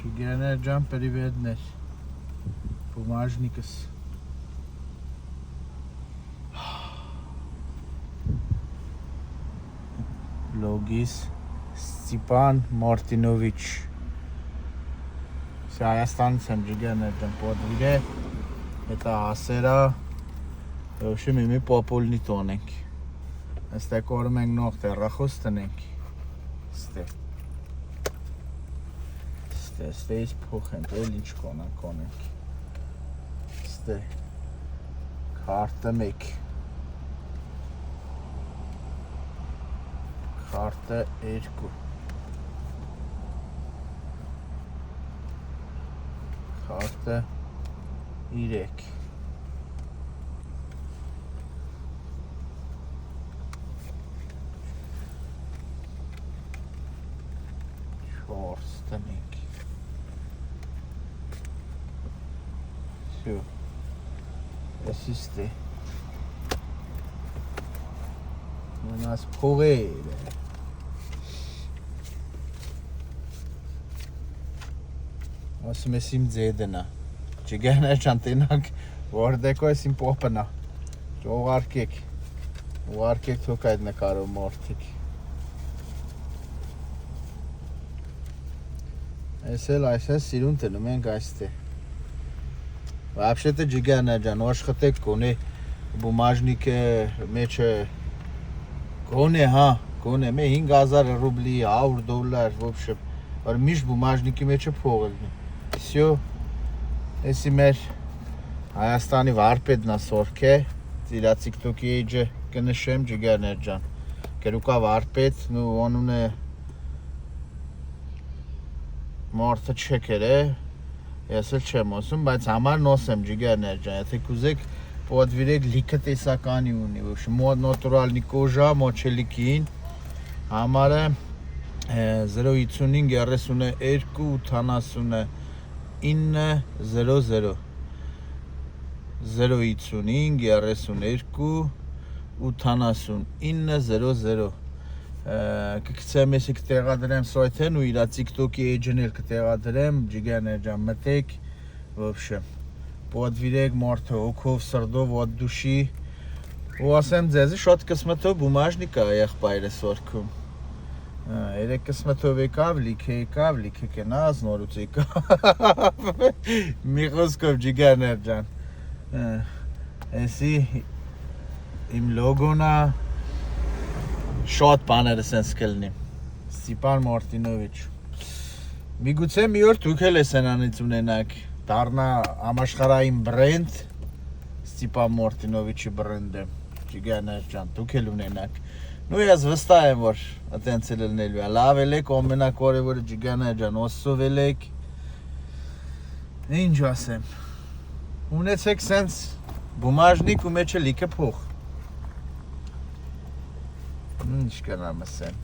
Ջիգերներ ջան, պրիվետներ, բումաժնիկս Լոգիս Ստիպան Մարտինովիչ Սա Հայաստանից եմ ջիգերներ ջան, պոդվիր է Հետա ասերա Ոобще մի պոպոլնի տոնենք Այստեղ կորում ենք նող տեղախոս տնենք Ստեից փոխենք, էլ ինչ կոնենք Ստեղ Քարտը մեկ Քարտը երկու Քարտը իրեք Չորս տնենք Всё. Assistez. У нас փողեր Ասում ես իմ ձեդնա Ջիգերներ ջան տենակ Որդեկո ես իմ պոպնա Ուղարկեք թոք այդ նկարով մորթիկ Ես էլ այսպես սիրուն տնում ենք այստեղ Вообще-то ջիգերներ ջան, աշխատեք գոնե բումաժնիկը մեջը գոնե, գոնե, մե 5000 ռուբլի, $100, вообще, որ միշտ բումաժնիկի մեջը փող լինի Всё, էսի մեր Հայաստանի վարպետն է սորքե, իրա TikTok-ի էջը կնշեմ ջիգերներ ջան Գրուկա վարպետ, անուն է Մարդը չեկեր է Ես էլ չեմ ասում, բայց համար նոսեմ ջիգերներ ջան, եթե կուզեք պոդվիրեք լիքը տեսականի ունի, մոտ նոտուրալնի կոժա, մոչելիքին, համարը 055 32 89 900 055 32 89 900 Կգցեմ եսի կտեղադրեմ սոյթեն ու իրա TikTok-ի էջն էլ կտեղադրեմ, ջիգերներ ջան մտեք, вообще, պոդվիրեք մարդը հոգով, սրդով, ոտ դուշի, ու ասեմ ձեզի շոտ կսմթով բումաժնիկ է եղբայրը սորքում, երեք կսմթով եկավ, լիքը կենաց, նորուց եկավ, մի խոսքով ջիգերներ ջան, եսի իմ լոգոնա, Շատ բաները սենց կլնի Ստիպան Մարտինովիչ Միգուցե մի օր դուք էլ սենանից ունենաք Դառնա համաշխարհային բրենդ Ստիպան Մարտինովիչի բրենդը Ջիգերներ ջան դուք էլ ունենաք Նու ես վստահ եմ որ այդպես էլ լինելու է լավ ելեք ամենակարևորը ջիգերներ ջան ոսով ելեք Ինչ ասեմ Ունեցեք սենց բումաժնիկ ու մեջը լիքը փող Ինչ կնամ ասեմ